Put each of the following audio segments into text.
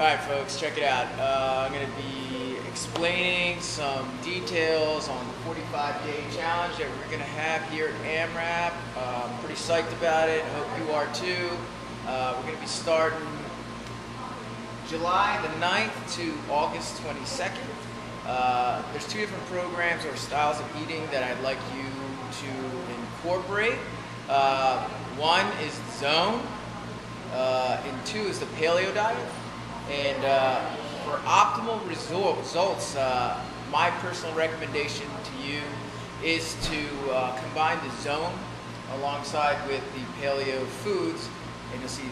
Alright folks, check it out. I'm going to be explaining some details on the 45-day challenge that we're going to have here at AMRAP. I'm pretty psyched about it. I hope you are too. We're going to be starting July the 9th to August 22nd. There's two different programs or styles of eating that I'd like you to incorporate. One is the Zone, and two is the Paleo diet. And for optimal results, my personal recommendation to you is to combine the Zone alongside with the Paleo foods, and you'll see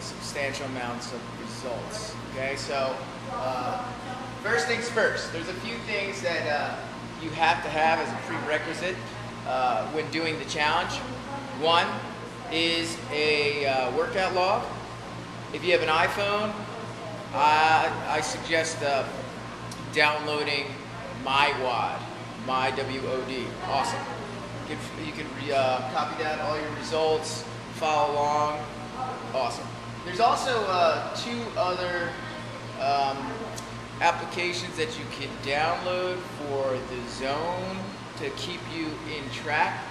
substantial amounts of results. Okay, so first things first, there's a few things that you have to have as a prerequisite when doing the challenge. One is a workout log. If you have an iPhone, I suggest downloading MyWOD, MyWOD. Awesome. You can copy that, all your results, follow along. Awesome. There's also two other applications that you can download for the Zone to keep you in track.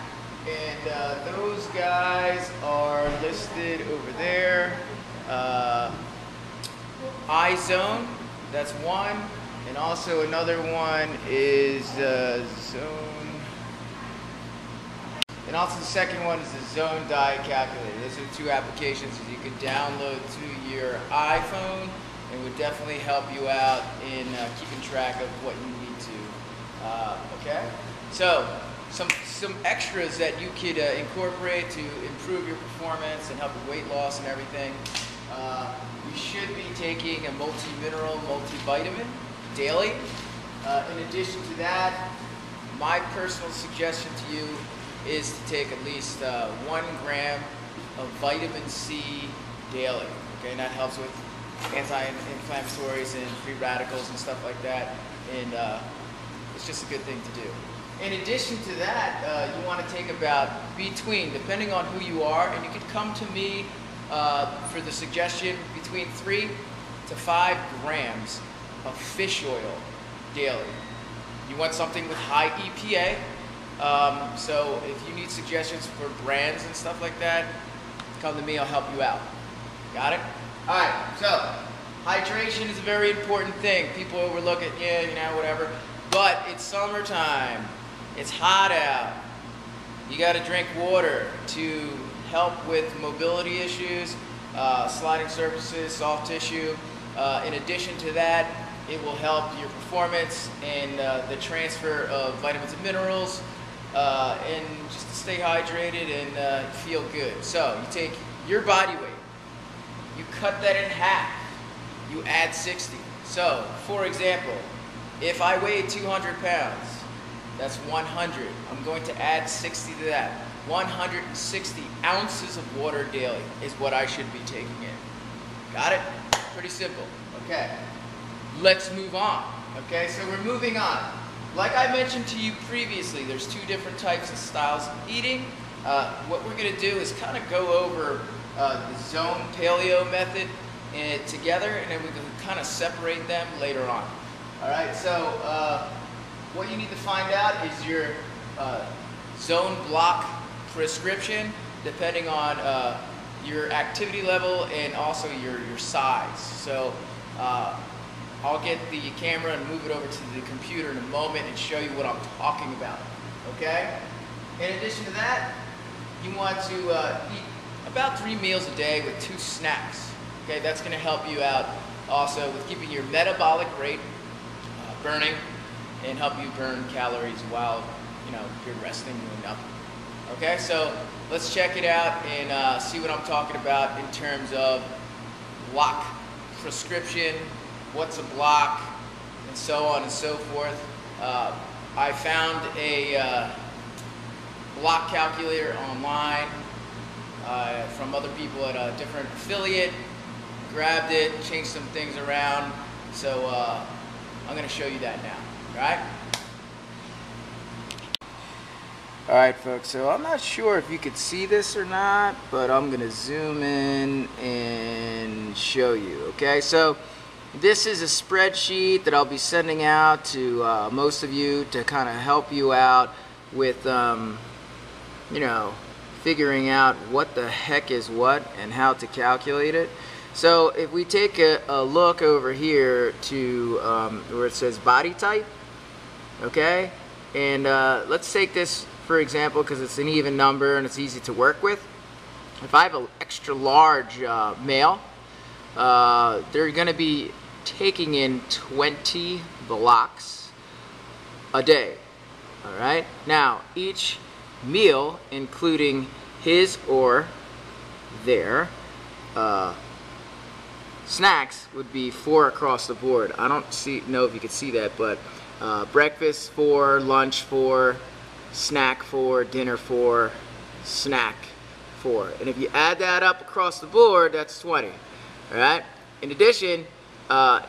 And those guys are listed over there. iZone, that's one, and also another one is Zone, and also the second one is the Zone Diet Calculator. Those are two applications that you can download to your iPhone and would definitely help you out in keeping track of what you need to. Okay, so some extras that you could incorporate to improve your performance and help with weight loss and everything. You should be taking a multi-mineral, multivitamin daily. In addition to that, my personal suggestion to you is to take at least 1 gram of vitamin C daily. Okay, and that helps with anti-inflammatories and free radicals and stuff like that. And it's just a good thing to do. In addition to that, you want to take about depending on who you are, and you could come to me for the suggestion, between 3 to 5 grams of fish oil daily. You want something with high EPA, so if you need suggestions for brands and stuff like that, come to me, I'll help you out. Got it? Alright, so hydration is a very important thing. People overlook it, yeah, you know, whatever, but it's summertime. It's hot out. You got to drink water to help with mobility issues, sliding surfaces, soft tissue. In addition to that, it will help your performance and the transfer of vitamins and minerals, and just to stay hydrated and feel good. So you take your body weight, you cut that in half, you add 60. So, for example, if I weighed 200 pounds, that's 100. I'm going to add 60 to that. 160 ounces of water daily is what I should be taking in. Got it? Pretty simple. Okay. Let's move on. Okay, so we're moving on. Like I mentioned to you previously, there's two different types of styles of eating. What we're going to do is kind of go over the Zone Paleo method together, and then we can kind of separate them later on. All right, so what you need to find out is your Zone block prescription, depending on your activity level and also your size. So I'll get the camera and move it over to the computer in a moment and show you what I'm talking about. Okay? In addition to that, you want to eat about 3 meals a day with 2 snacks. Okay, that's going to help you out also with keeping your metabolic rate burning and help you burn calories while you're resting and up. Okay, so let's check it out and see what I'm talking about in terms of block prescription, what's a block, and so on and so forth. I found a block calculator online from other people at a different affiliate, grabbed it, changed some things around, so I'm going to show you that now. Right? Alright folks, so I'm not sure if you could see this or not, but I'm going to zoom in and show you. Okay, so This is a spreadsheet that I'll be sending out to most of you to kind of help you out with, you know, figuring out what the heck is what and how to calculate it. So if we take a look over here to where it says body type, okay, and let's take this for example because it's an even number and it's easy to work with. If I have an extra large male, they're going to be taking in 20 blocks a day. All right. Now each meal, including his or their snacks, would be 4 across the board. I don't know if you can see that, but breakfast 4, lunch 4, snack 4, dinner 4, snack 4. And if you add that up across the board, that's 20. All right. In addition,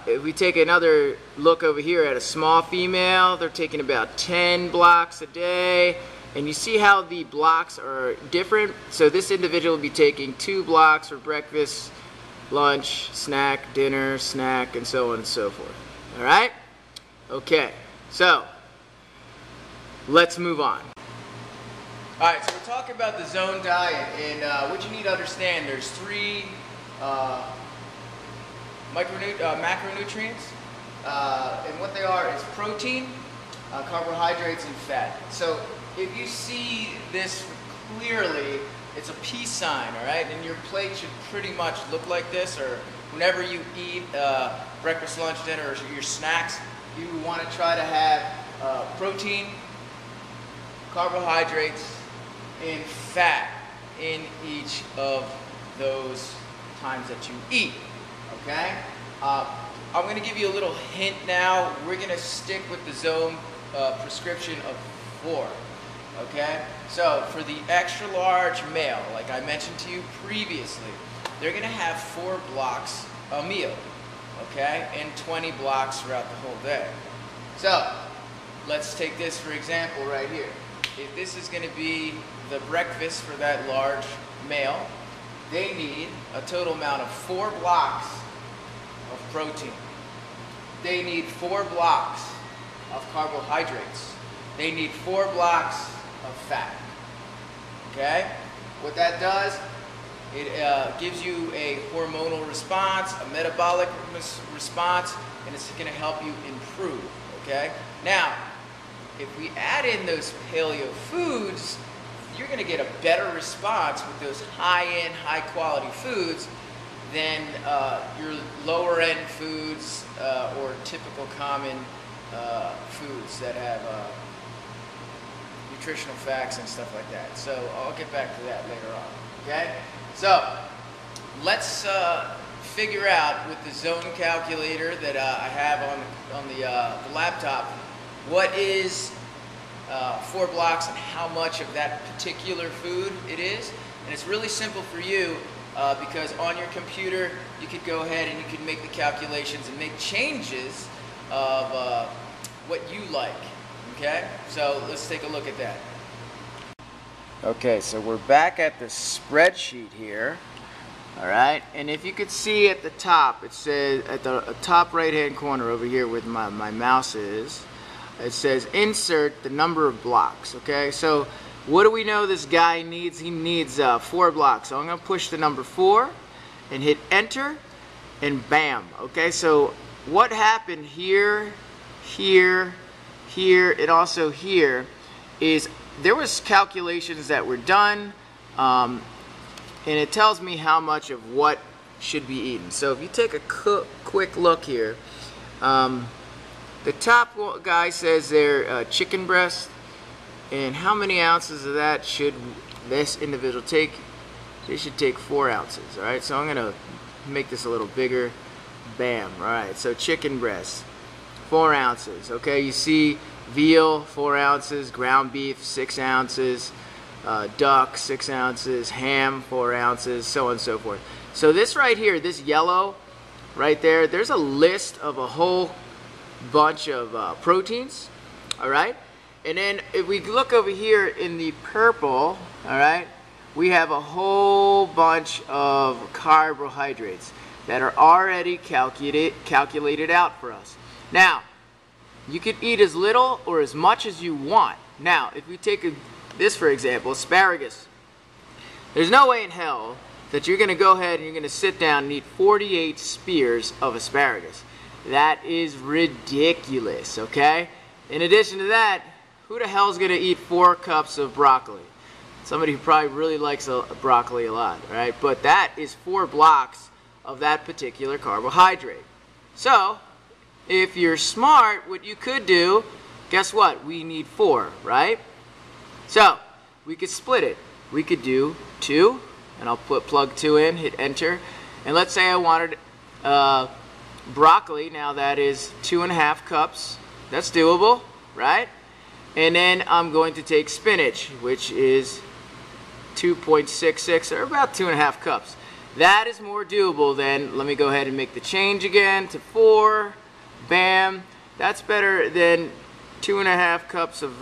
if we take another look over here at a small female, they're taking about 10 blocks a day. And you see how the blocks are different? So this individual will be taking 2 blocks for breakfast, lunch, snack, dinner, snack, and so on and so forth. All right? Okay, so let's move on. All right, so we're talking about the zone diet, and what you need to understand, there's 3 macronutrients, and what they are is protein, carbohydrates, and fat. So if you see this clearly, it's a peace sign, all right? And your plate should pretty much look like this, or whenever you eat breakfast, lunch, dinner, or your snacks, you want to try to have protein, carbohydrates, and fat in each of those times that you eat, okay? I'm going to give you a little hint now. We're going to stick with the zone prescription of 4. Okay, so for the extra large male, like I mentioned to you previously, they're going to have 4 blocks a meal, okay, and 20 blocks throughout the whole day. So let's take this for example right here. If this is going to be the breakfast for that large male, they need a total amount of 4 blocks of protein. They need 4 blocks of carbohydrates. They need 4 blocks of fat. Okay? What that does, it gives you a hormonal response, a metabolic response, and it's going to help you improve. Okay? Now, if we add in those paleo foods, you're going to get a better response with those high-end, high-quality foods than your lower-end foods or typical common foods that have nutritional facts and stuff like that. So I'll get back to that later on. Okay? So let's figure out with the zone calculator that I have on the laptop what is 4 blocks and how much of that particular food it is. And it's really simple for you because on your computer you could go ahead and you could make the calculations and make changes of what you like. Okay, so let's take a look at that. Okay, so we're back at the spreadsheet here. All right, and if you could see at the top, it says at the top right hand corner over here where my mouse is, it says insert the number of blocks. Okay, so what do we know this guy needs? He needs 4 blocks. So I'm going to push the number 4 and hit enter, and bam. Okay, so what happened here, here, here, and also here is there was calculations that were done, and it tells me how much of what should be eaten. So if you take a quick look here, the top guy says they're chicken breast, and how many ounces of that should this individual take? They should take 4 ounces. All right, so I'm gonna make this a little bigger. Bam. All right, so chicken breast, 4 ounces. Okay, you see veal, 4 ounces, ground beef, 6 ounces, duck, 6 ounces, ham, 4 ounces, so on and so forth. So this right here, this yellow right there, there's a list of a whole bunch of proteins. All right, and then if we look over here in the purple, all right, we have a whole bunch of carbohydrates. that are already calculated out for us. Now, you could eat as little or as much as you want. Now, if we take this for example, asparagus. There's no way in hell that you're going to go ahead and you're going to sit down and eat 48 spears of asparagus. That is ridiculous, okay? In addition to that, who the hell is going to eat 4 cups of broccoli? Somebody who probably really likes broccoli a lot, right? But that is 4 blocks of that particular carbohydrate. So, if you're smart, what you could do, guess what? We need 4, right? So, we could split it. We could do 2, and I'll plug 2 in, hit enter. And let's say I wanted broccoli. Now that is 2.5 cups. That's doable, right? And then I'm going to take spinach, which is 2.66, or about 2.5 cups. That is more doable than, let me go ahead and make the change again to 4. Bam. That's better than 2.5 cups of,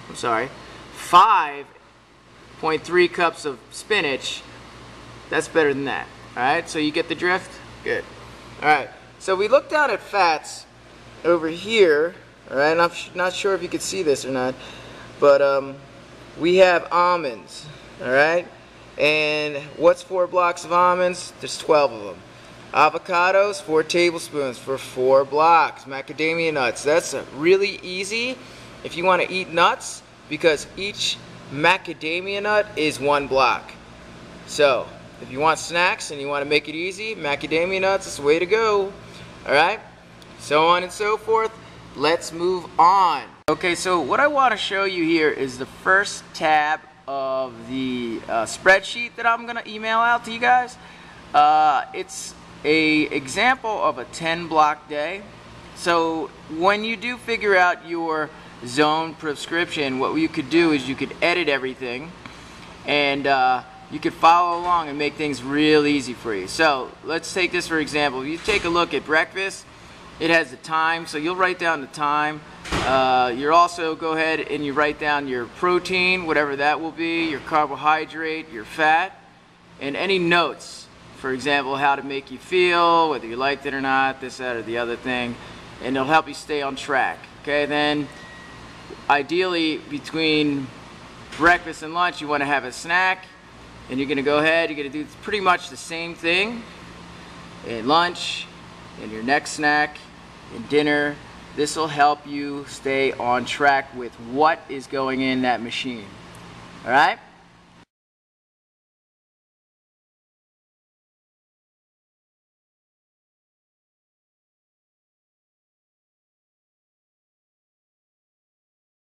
5.3 cups of spinach. That's better than that. Alright, so you get the drift? Good. Alright, so we look down at fats over here. Alright, and I'm not sure if you can see this or not, but we have almonds. Alright, and what's 4 blocks of almonds? There's 12 of them. Avocados, 4 tablespoons for 4 blocks. Macadamia nuts, that's really easy if you want to eat nuts, because each macadamia nut is 1 block. So, if you want snacks and you want to make it easy, macadamia nuts is the way to go. Alright? So on and so forth. Let's move on. Okay, so what I want to show you here is the first tab of the spreadsheet that I'm going to email out to you guys. It's an example of a 10-block day. So when you do figure out your zone prescription, what you could do is you could edit everything, and you could follow along and make things real easy for you. So let's take this for example. If you take a look at breakfast, it has the time, so you'll write down the time. You'll also go ahead and you write down your protein, whatever that will be, your carbohydrate, your fat, and any notes. For example, how to make you feel, whether you liked it or not, this, that, or the other thing, and it'll help you stay on track. Okay, then ideally between breakfast and lunch you want to have a snack, and you're going to go ahead, you're going to do pretty much the same thing at lunch, and your next snack, and dinner. This will help you stay on track with what is going in that machine. Alright?